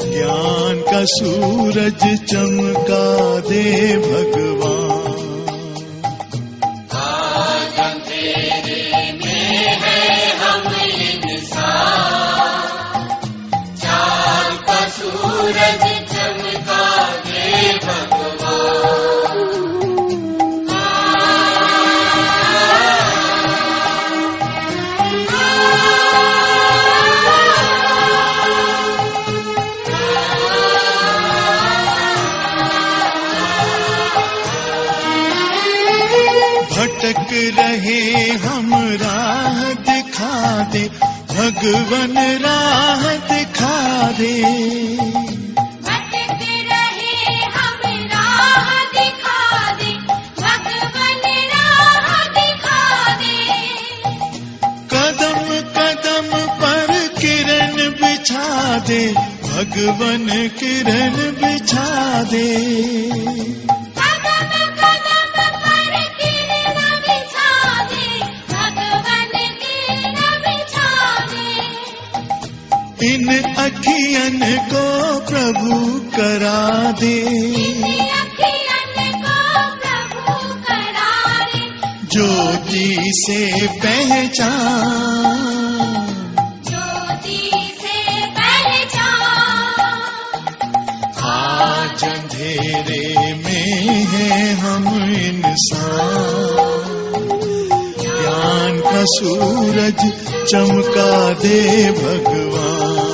ज्ञान का सूरज चमका दे भगवान। आज अंधेरे में है हम इंसान, चाँद का सूरज चमका दे भगवान। भटक रहे हम राह दिखा दे भगवन, राह दिखा दे। भटक रहे हम राह दिखा दे भगवन, राह दिखा दे। कदम कदम पर किरण बिछा दे भगवन, किरण बिछा दे। इन अखियन को प्रभु करा दे, ज्योति से पहचान, आज अंधेरे में है हम इंसान, ज्ञान का सूरज चमका दे भगवान।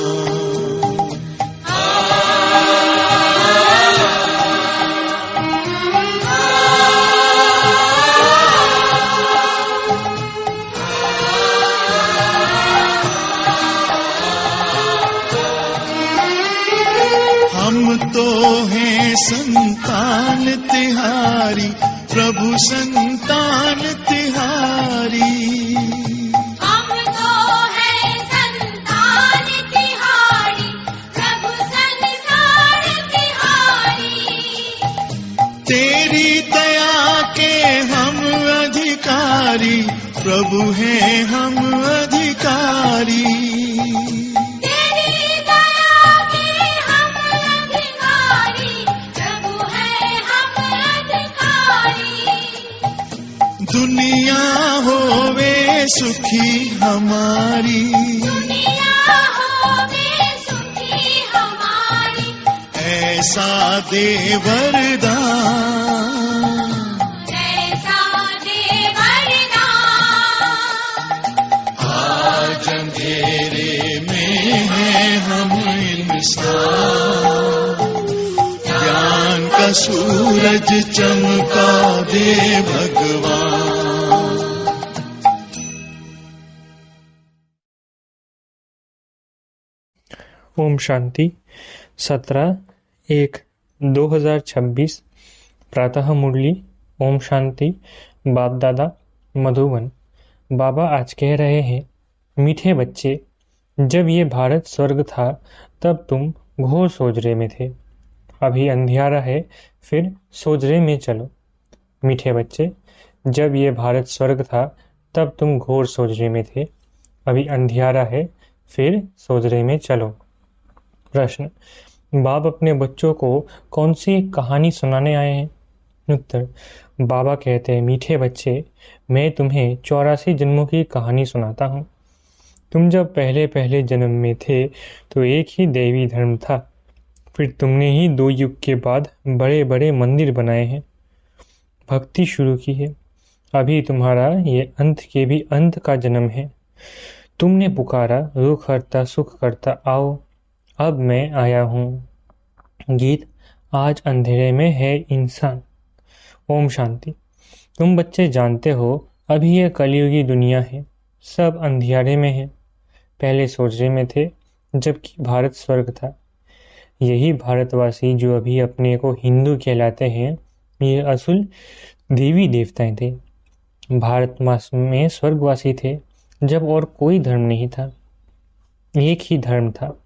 हम तो हैं संतान तिहारी, प्रभु संतान तिहारी। हम तो हैं संतान तिहारी, प्रभु संतान तिहारी। तेरी दया के हम अधिकारी, प्रभु हैं हम अधिकारी। दुनिया होवे सुखी हमारी, दुनिया होवे सुखी हमारी। ऐसा दे वरदान, ऐसा दे वरदान। आज अंधेरे में है हम इंसान, ज्ञान का सूरज चमका दे भगवान। ओम शांति। 17/1/2026 प्रातः मुरली। ओम शांति। बाप दादा मधुबन। बाबा आज कह रहे हैं, मीठे बच्चे, जब ये भारत स्वर्ग था तब तुम घोर सोजरे में थे। अभी अंधियारा है, फिर सोजरे में चलो। मीठे बच्चे, जब ये भारत स्वर्ग था तब तुम घोर सोजरे में थे। अभी अंधियारा है, फिर सोजरे में चलो। प्रश्न, बाप अपने बच्चों को कौन सी कहानी सुनाने आए हैं? उत्तर, बाबा कहते हैं, मीठे बच्चे, मैं तुम्हें 84 जन्मों की कहानी सुनाता हूँ। तुम जब पहले पहले जन्म में थे तो एक ही देवी धर्म था। फिर तुमने ही 2 युग के बाद बड़े बड़े मंदिर बनाए हैं, भक्ति शुरू की है। अभी तुम्हारा ये अंत के भी अंत का जन्म है। तुमने पुकारा, रुख हरता सुख करता आओ, अब मैं आया हूँ। गीत, आज अंधेरे में है इंसान। ओम शांति। तुम बच्चे जानते हो, अभी ये कलयुगी दुनिया है, सब अंधियारे में है। पहले सोजरे में थे, जबकि भारत स्वर्ग था। यही भारतवासी जो अभी अपने को हिंदू कहलाते हैं, ये असुल देवी देवताएं थे। भारत मास में स्वर्गवासी थे, जब और कोई धर्म नहीं था। एक ही धर्म था,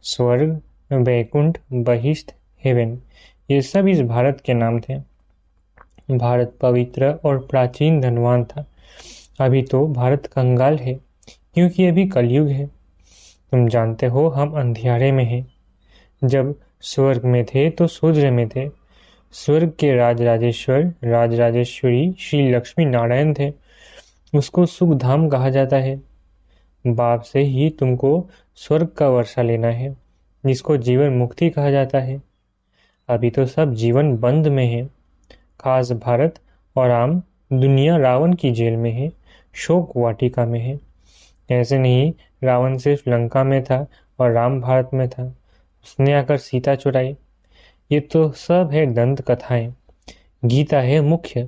स्वर्ग, वैकुंठ, बहिष्ठ, हेवन, ये सब इस भारत के नाम थे। भारत पवित्र और प्राचीन धनवान था। अभी तो भारत कंगाल है, क्योंकि अभी कलयुग है। तुम जानते हो हम अंधियारे में हैं। जब स्वर्ग में थे तो सूर्य में थे। स्वर्ग के राजराजेश्वर राजराजेश्वरी श्री लक्ष्मी नारायण थे। उसको सुखधाम कहा जाता है। बाप से ही तुमको स्वर्ग का वर्षा लेना है, जिसको जीवन मुक्ति कहा जाता है। अभी तो सब जीवन बंद में है। खास भारत और आम दुनिया रावण की जेल में है, शोक वाटिका में है। ऐसे नहीं, रावण सिर्फ लंका में था और राम भारत में था। उसने आकर सीता चुराई। ये तो सब है दंत कथाएं। गीता है मुख्य।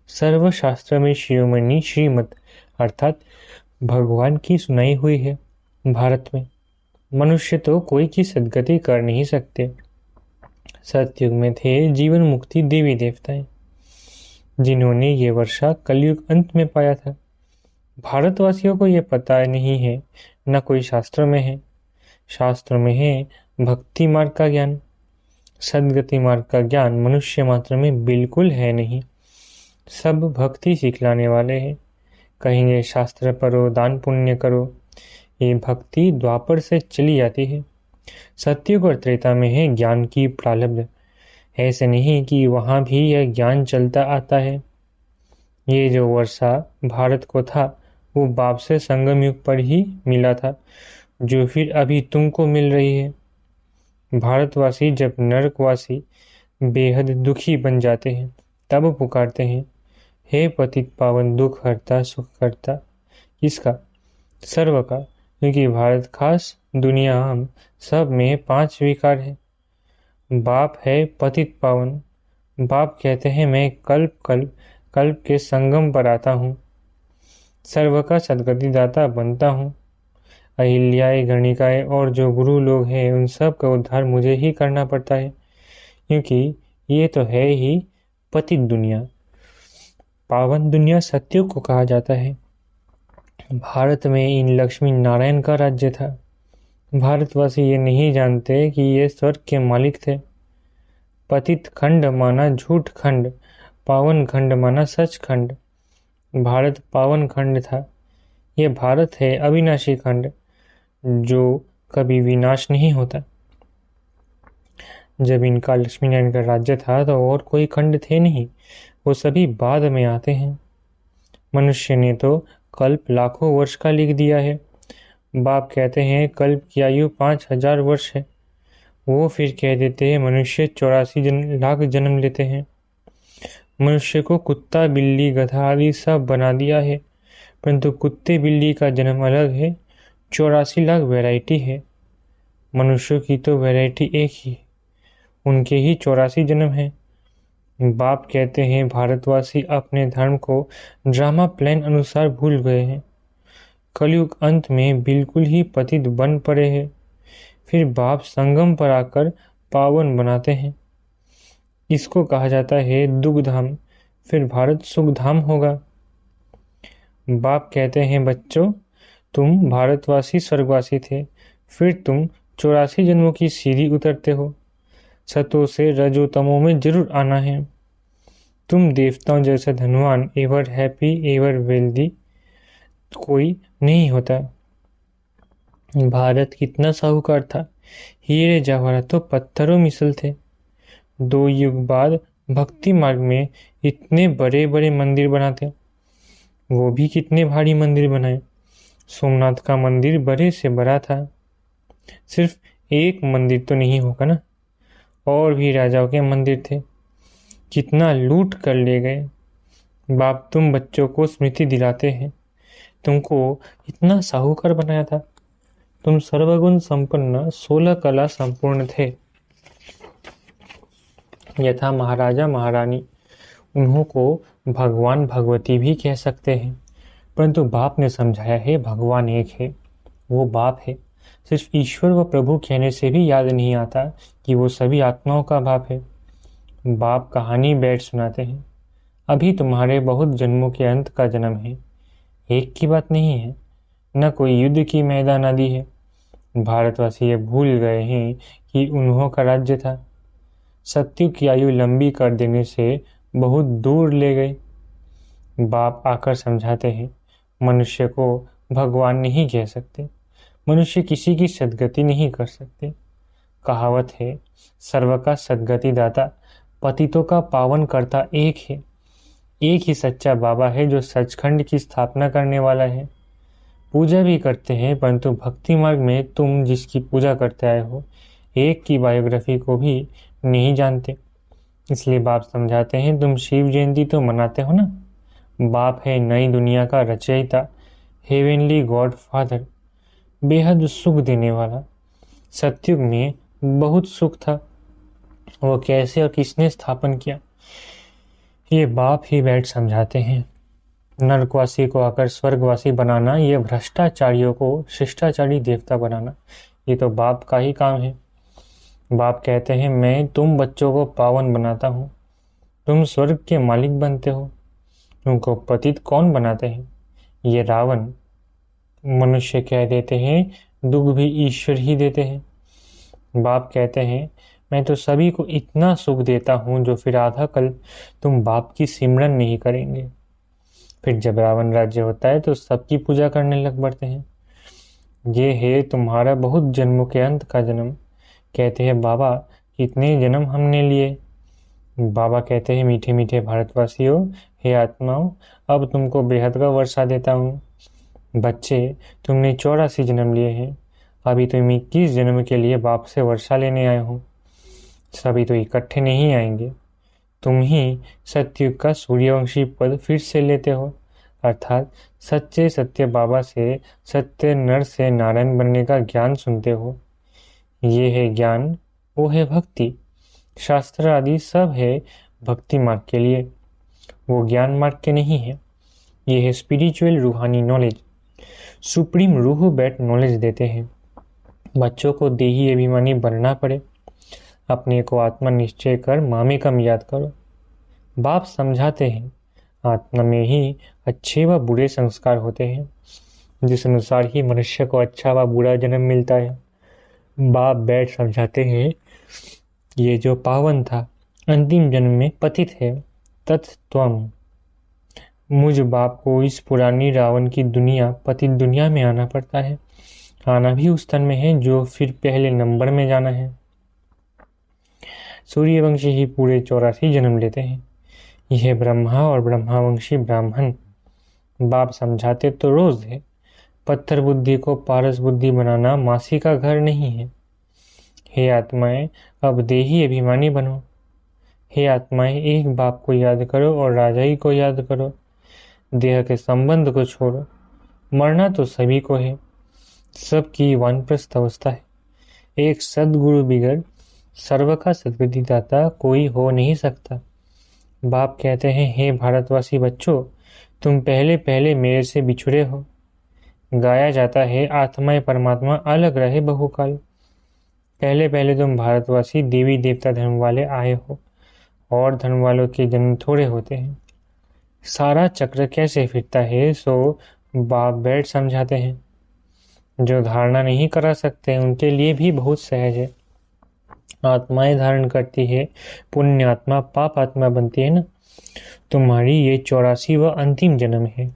सर्वशास्त्र में शिरोमणि श्रीमत अर्थात भगवान की सुनाई हुई है। भारत में मनुष्य तो कोई की सदगति कर नहीं सकते। सतयुग में थे जीवन मुक्ति देवी देवताएं, जिन्होंने ये वर्षा कलयुग अंत में पाया था। भारतवासियों को ये पता नहीं है, न कोई शास्त्र में है। शास्त्रों में है भक्ति मार्ग का ज्ञान। सदगति मार्ग का ज्ञान मनुष्य मात्र में बिल्कुल है नहीं। सब भक्ति सिखलाने वाले हैं। कहेंगे शास्त्र पढ़ो, दान पुण्य करो। ये भक्ति द्वापर से चली आती है। सतयुग और त्रेता में है ज्ञान की प्रारब्ध। ऐसे नहीं कि वहाँ भी यह ज्ञान चलता आता है। ये जो वर्षा भारत को था वो बाप से संगम युग पर ही मिला था, जो फिर अभी तुमको मिल रही है। भारतवासी जब नरकवासी बेहद दुखी बन जाते हैं तब पुकारते हैं, हे पतित पावन दुख हरता सुख करता। इसका सर्व का, क्योंकि भारत खास दुनिया हम सब में 5 विकार है। बाप है पतित पावन। बाप कहते हैं मैं कल्प के संगम पर आता हूँ, सर्व का सदगति दाता बनता हूँ। अहिल्याएं गणिकाएं और जो गुरु लोग हैं उन सब का उद्धार मुझे ही करना पड़ता है, क्योंकि ये तो है ही पतित दुनिया। पावन दुनिया सतयुग को कहा जाता है। भारत में इन लक्ष्मी नारायण का राज्य था। भारतवासी ये नहीं जानते कि ये स्वर्ग के मालिक थे। पतित खंड माना झूठ खंड, पावन खंड माना सच खंड। भारत पावन खंड था। ये भारत है अविनाशी खंड, जो कभी विनाश नहीं होता। जब इनका लक्ष्मी नारायण का राज्य था तो और कोई खंड थे नहीं, वो सभी बाद में आते हैं। मनुष्य ने तो कल्प लाखों वर्ष का लिख दिया है। बाप कहते हैं कल्प की आयु 5000 वर्ष है। वो फिर कह देते हैं मनुष्य 84 लाख जन्म लेते हैं। मनुष्य को कुत्ता बिल्ली गधा आदि सब बना दिया है, परंतु कुत्ते बिल्ली का जन्म अलग है। 84 लाख वैरायटी है। मनुष्यों की तो वैरायटी एक ही है, उनके ही 84 जन्म हैं। बाप कहते हैं भारतवासी अपने धर्म को ड्रामा प्लान अनुसार भूल गए हैं। कलयुग अंत में बिल्कुल ही पतित बन पड़े हैं। फिर बाप संगम पर आकर पावन बनाते हैं। इसको कहा जाता है दुखधाम। फिर भारत सुखधाम होगा। बाप कहते हैं बच्चों, तुम भारतवासी स्वर्गवासी थे, फिर तुम 84 जन्मों की सीढ़ी उतरते हो। सतो से रजो तमो में जरूर आना है। तुम देवताओं जैसे धनवान एवर हैप्पी एवर वेल्दी कोई नहीं होता। भारत कितना साहूकार था। हीरे जवाहरात तो पत्थरों मिसल थे। 2 युग बाद भक्ति मार्ग में इतने बड़े बड़े मंदिर बनाते, वो भी कितने भारी मंदिर बनाए। सोमनाथ का मंदिर बड़े से बड़ा था। सिर्फ एक मंदिर तो नहीं होगा ना, और भी राजाओं के मंदिर थे। कितना लूट कर ले गए। बाप तुम बच्चों को स्मृति दिलाते हैं, तुमको इतना साहूकार बनाया था। तुम सर्वगुण संपन्न 16 कला संपूर्ण थे। यथा महाराजा महारानी, उन्हों को भगवान भगवती भी कह सकते हैं, परंतु बाप ने समझाया है भगवान एक है, वो बाप है। सिर्फ ईश्वर व प्रभु कहने से भी याद नहीं आता कि वो सभी आत्माओं का बाप है। बाप कहानी बैठ सुनाते हैं, अभी तुम्हारे बहुत जन्मों के अंत का जन्म है। एक की बात नहीं है, न कोई युद्ध की मैदान आदि है। भारतवासी ये भूल गए हैं कि उन्हों का राज्य था। सत्यु की आयु लंबी कर देने से बहुत दूर ले गए। बाप आकर समझाते हैं, मनुष्य को भगवान नहीं कह सकते। मनुष्य किसी की सद्गति नहीं कर सकते। कहावत है, सर्व का सद्गति दाता, पतितों का पावन करता एक है। एक ही सच्चा बाबा है जो सचखंड की स्थापना करने वाला है। पूजा भी करते हैं, परंतु भक्ति मार्ग में तुम जिसकी पूजा करते आए हो, एक की बायोग्राफी को भी नहीं जानते। इसलिए बाप समझाते हैं, तुम शिव जयंती तो मनाते हो ना। बाप है नई दुनिया का रचयिता, हेवनली गॉड फादर, बेहद सुख देने वाला। सतयुग में बहुत सुख था, वो कैसे और किसने स्थापन किया, ये बाप ही बैठ समझाते हैं। नरकवासी को आकर स्वर्गवासी बनाना, ये भ्रष्टाचारियों को शिष्टाचारी देवता बनाना, ये तो बाप का ही काम है। बाप कहते हैं, मैं तुम बच्चों को पावन बनाता हूँ, तुम स्वर्ग के मालिक बनते हो। तुमको पतित कौन बनाते हैं? ये रावण। मनुष्य कह देते हैं, दुख भी ईश्वर ही देते हैं। बाप कहते हैं, मैं तो सभी को इतना सुख देता हूँ जो फिर आधा कल्प तुम बाप की सिमरन नहीं करेंगे। फिर जब रावण राज्य होता है तो सबकी पूजा करने लग पड़ते हैं। ये है तुम्हारा बहुत जन्मों के अंत का जन्म। कहते हैं, बाबा कितने जन्म हमने लिए। बाबा कहते हैं, मीठे मीठे भारतवासियों, हे आत्माओं, अब तुमको बेहद का वर्षा देता हूँ। बच्चे, तुमने 84 जन्म लिए हैं, अभी तुम 21 जन्म के लिए बाप से वर्षा लेने आए हो। सभी तो इकट्ठे नहीं आएंगे। तुम ही सतयुग का सूर्यवंशी पद फिर से लेते हो, अर्थात सच्चे सत्य बाबा से, सत्य नर से नारायण बनने का ज्ञान सुनते हो। ये है ज्ञान, वो है भक्ति। शास्त्र आदि सब है भक्ति मार्ग के लिए, वो ज्ञान मार्ग के नहीं है। ये है स्पिरिचुअल रूहानी नॉलेज। सुप्रीम रूह बैठ नॉलेज देते हैं। बच्चों को देही अभिमानी बनना पड़े, अपने को आत्मा निश्चय कर मामे कम याद करो। बाप समझाते हैं, आत्मा में ही अच्छे व बुरे संस्कार होते हैं, जिस अनुसार ही मनुष्य को अच्छा व बुरा जन्म मिलता है। बाप बैठ समझाते हैं, ये जो पावन था अंतिम जन्म में पतित है, तत्त्वम। मुझ बाप को इस पुरानी रावण की दुनिया, पतित दुनिया में आना पड़ता है। आना भी उस तन में है जो फिर पहले नंबर में जाना है। सूर्यवंशी ही पूरे 84 जन्म लेते हैं। यह ब्रह्मा और ब्रह्मावंशी ब्राह्मण। बाप समझाते तो रोज है, पत्थर बुद्धि को पारस बुद्धि बनाना मासी का घर नहीं है। हे आत्माएं, अब देही अभिमानी बनो। हे आत्माएं, एक बाप को याद करो और राजाई को याद करो। देह के संबंध को छोड़ो। मरना तो सभी को है, सबकी वानप्रस्थ अवस्था है। एक सदगुरु बिगड़ सर्व का सद्गति दाता कोई हो नहीं सकता। बाप कहते हैं, हे भारतवासी बच्चों, तुम पहले पहले मेरे से बिछुड़े हो। गाया जाता है, आत्माएं परमात्मा अलग रहे बहुकाल। पहले पहले तुम भारतवासी देवी देवता धर्म वाले आए हो, और धर्म वालों के जन्म थोड़े होते हैं। सारा चक्र कैसे फिरता है सो बाप बैठ समझाते हैं। जो धारणा नहीं करा सकते उनके लिए भी बहुत सहज है। आत्माएं धारण करती है, पुण्य आत्मा पाप आत्मा बनती है ना। तुम्हारी ये 84 व अंतिम जन्म है।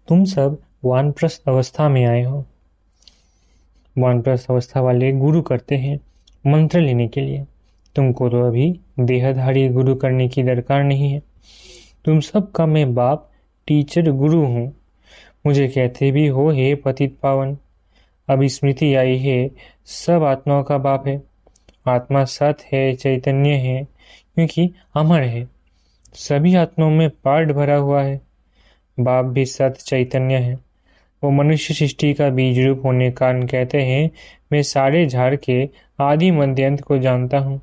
तुम सब वानप्रस्थ अवस्था में आए हो। वानप्रस्थ अवस्था वाले गुरु करते हैं मंत्र लेने के लिए। तुमको तो अभी देहधारी गुरु करने की दरकार नहीं है। तुम सब का मैं बाप टीचर गुरु हूँ। मुझे कहते भी हो, हे पतित पावन। अब स्मृति आई है, सब आत्माओं का बाप है। आत्मा सत है, चैतन्य है, क्योंकि अमर है। सभी आत्माओं में पाठ भरा हुआ है। बाप भी सत चैतन्य है। वो मनुष्य सृष्टि का बीज रूप होने के कारण कहते हैं, मैं सारे झाड़ के आदि मध्य अंत को जानता हूँ,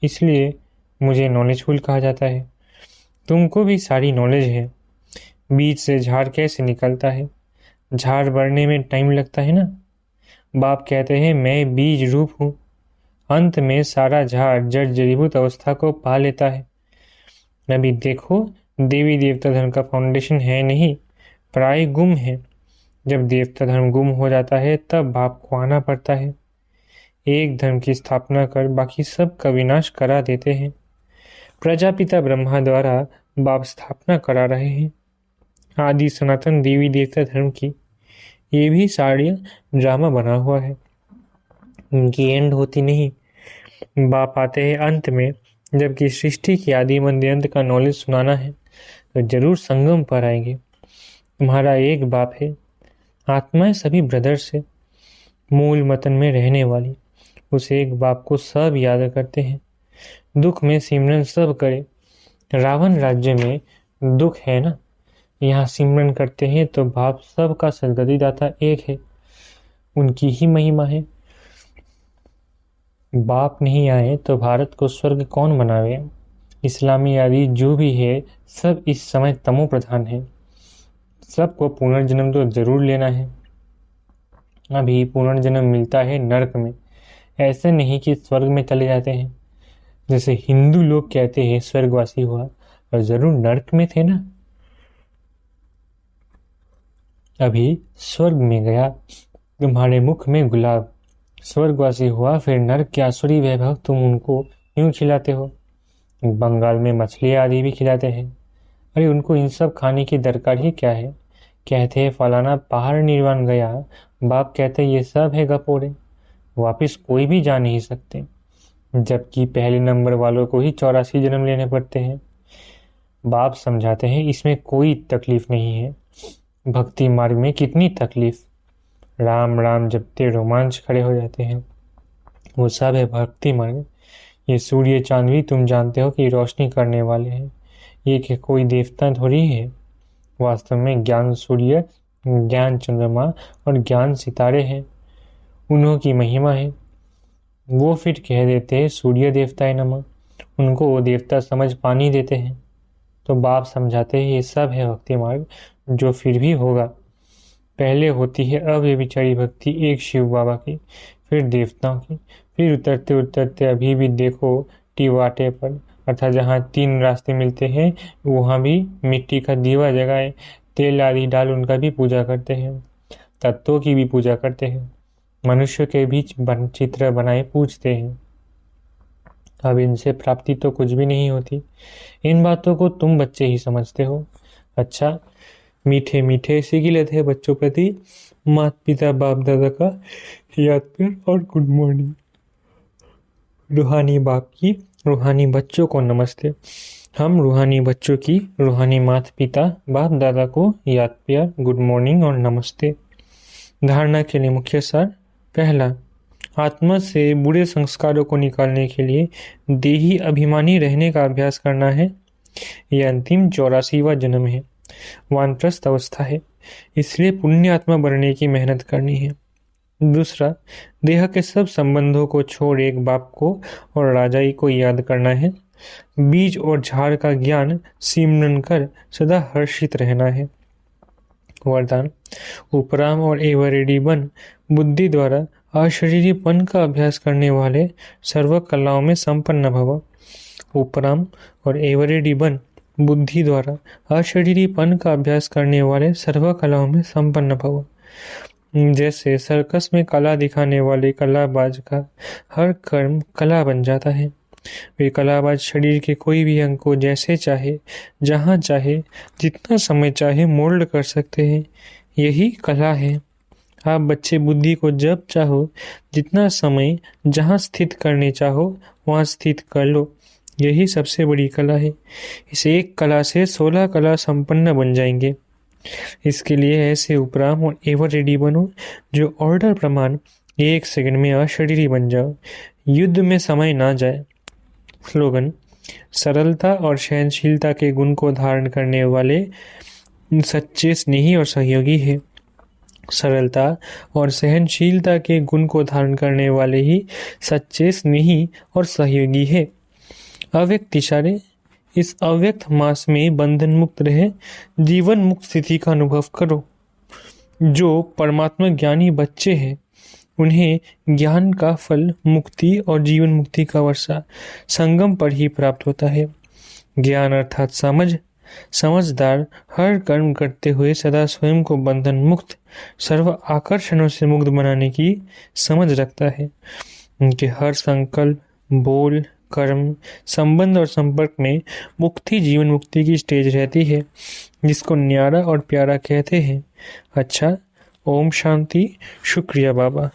इसलिए मुझे नॉलेजफुल कहा जाता है। तुमको भी सारी नॉलेज है। बीज से झाड़ कैसे निकलता है, झाड़ बढ़ने में टाइम लगता है ना। बाप कहते हैं, मैं बीज रूप हूँ। अंत में सारा झाड़ जड़ जड़ीभूत अवस्था को पा लेता है। अभी देखो, देवी देवता धर्म का फाउंडेशन है नहीं, प्राय गुम है। जब देवता धर्म गुम हो जाता है तब बाप को आना पड़ता है। एक धर्म की स्थापना कर बाकी सब का विनाश करा देते हैं। प्रजापिता ब्रह्मा द्वारा बाप स्थापना करा रहे हैं। आदि सनातन देवी देवता धर्म की ये भी सारे ड्रामा बना हुआ है। उनकी एंड होती नहीं। बाप आते हैं अंत में। जबकि सृष्टि की आदि मध्य अंत का नॉलेज सुनाना है तो जरूर संगम पर आएंगे। तुम्हारा एक बाप है। आत्माएं सभी ब्रदर्स है, मूल मतन में रहने वाली। उस एक बाप को सब याद करते हैं। दुख में सिमरन सब करे। रावण राज्य में दुख है ना, यहाँ सिमरन करते हैं तो बाप सबका सदगति दाता एक है। उनकी ही महिमा है। बाप नहीं आए तो भारत को स्वर्ग कौन बनावे। इस्लामी आदि जो भी है सब इस समय तमो प्रधान है। सबको पुनर्जन्म तो जरूर लेना है। अभी पुनर्जन्म मिलता है नरक में, ऐसे नहीं कि स्वर्ग में चले जाते हैं। जैसे हिंदू लोग कहते हैं स्वर्गवासी हुआ, और जरूर नरक में थे ना। अभी स्वर्ग में गया तुम्हारे मुख में गुलाब, स्वर्गवासी हुआ फिर नरक के आसुरी वैभव तुम उनको क्यों खिलाते हो। बंगाल में मछली आदि भी खिलाते हैं। अरे उनको इन सब खाने की दरकार ही क्या है। कहते हैं फलाना पहाड़ निर्वाण गया, बाप कहते ये सब है गपोरे, वापिस कोई भी जा नहीं सकते। जबकि पहले नंबर वालों को ही 84 जन्म लेने पड़ते हैं। बाप समझाते हैं इसमें कोई तकलीफ नहीं है। भक्ति मार्ग में कितनी तकलीफ। राम राम जपते रोमांच खड़े हो जाते हैं, वो सब है भक्ति मार्ग। ये सूर्य चांद भी तुम जानते हो कि रोशनी करने वाले हैं। ये कि कोई देवता थोड़ी है। वास्तव में ज्ञान सूर्य, ज्ञान चंद्रमा और ज्ञान सितारे हैं। उन्हों की महिमा है। वो फिर कह देते हैं सूर्य देवता है नमः। उनको वो देवता समझ पानी देते हैं। तो बाप समझाते हैं ये सब है भक्ति मार्ग, जो फिर भी होगा। पहले होती है अव्यभिचारी भक्ति एक शिव बाबा की, फिर देवताओं की, फिर उतरते उतरते अभी भी देखो टीवाटे पर, अर्थात जहाँ 3 रास्ते मिलते हैं वहाँ भी मिट्टी का दीवा जगाए तेल आदि डाल उनका भी पूजा करते हैं। तत्वों की भी पूजा करते हैं। मनुष्य के बीच चित्र बनाए पूजते हैं। अब इनसे प्राप्ति तो कुछ भी नहीं होती। इन बातों को तुम बच्चे ही समझते हो। अच्छा, मीठे मीठे सिगिलत है बच्चों प्रति माता पिता बाप दादा का याद प्यार और गुड मॉर्निंग। रूहानी बाप की रूहानी बच्चों को नमस्ते। हम रूहानी बच्चों की रूहानी माता पिता बाप दादा को याद प्यार, गुड मॉर्निंग और नमस्ते। धारणा के लिए मुख्य सार। पहला, आत्मा से बुरे संस्कारों को निकालने के लिए देही अभिमानी रहने का अभ्यास करना है। यह अंतिम 84वां जन्म है, वानप्रस्थ अवस्था है, इसलिए पुण्य आत्मा बनने की मेहनत करनी है। दूसरा, देह के सब संबंधों को छोड़ एक बाप को और राजाई को याद करना है। बीज और झाड़ का ज्ञान सिमरन कर सदा हर्षित रहना है। वरदान, उपराम और एवरेडी बन बुद्धि द्वारा अशरीरीपन का अभ्यास करने वाले सर्व कलाओं में संपन्न भव। उपराम और एवरेडी बन बुद्धि द्वारा अशरीरीपन का अभ्यास करने वाले सर्व कलाओं में संपन्न भव। जैसे सर्कस में कला दिखाने वाले कलाबाज का हर कर्म कला बन जाता है। वे कलाबाज शरीर के कोई भी अंग को जैसे चाहे, जहाँ चाहे, जितना समय चाहे मोल्ड कर सकते हैं। यही कला है। आप बच्चे बुद्धि को जब चाहो, जितना समय, जहाँ स्थित करने चाहो वहाँ स्थित कर लो। यही सबसे बड़ी कला है। इस एक कला से 16 कला संपन्न बन जाएंगे। इसके लिए ऐसे उपराम और एवर रेडी बनो जो ऑर्डर प्रमाण 1 सेकंड में अशरीरी बन जाओ। युद्ध में समय ना जाए। स्लोगन, सरलता और सहनशीलता के गुण को धारण करने वाले सच्चे स्नेही और सहयोगी है। सरलता और सहनशीलता के गुण को धारण करने वाले ही सच्चे स्नेही और सहयोगी है। अव्यक्त इशारे, इस अव्यक्त मास में बंधन मुक्त रहे, जीवन मुक्त स्थिति का अनुभव करो। जो परमात्मा ज्ञानी बच्चे हैं उन्हें ज्ञान का फल मुक्ति और जीवन मुक्ति का वर्षा संगम पर ही प्राप्त होता है। ज्ञान अर्थात समझदार हर कर्म करते हुए सदा स्वयं को बंधन मुक्त, सर्व आकर्षणों से मुक्त बनाने की समझ रखता है। उनके हर संकल्प, बोल, कर्म, संबंध और संपर्क में मुक्ति जीवन मुक्ति की स्टेज रहती है, जिसको न्यारा और प्यारा कहते हैं। अच्छा, ओम शांति। शुक्रिया बाबा।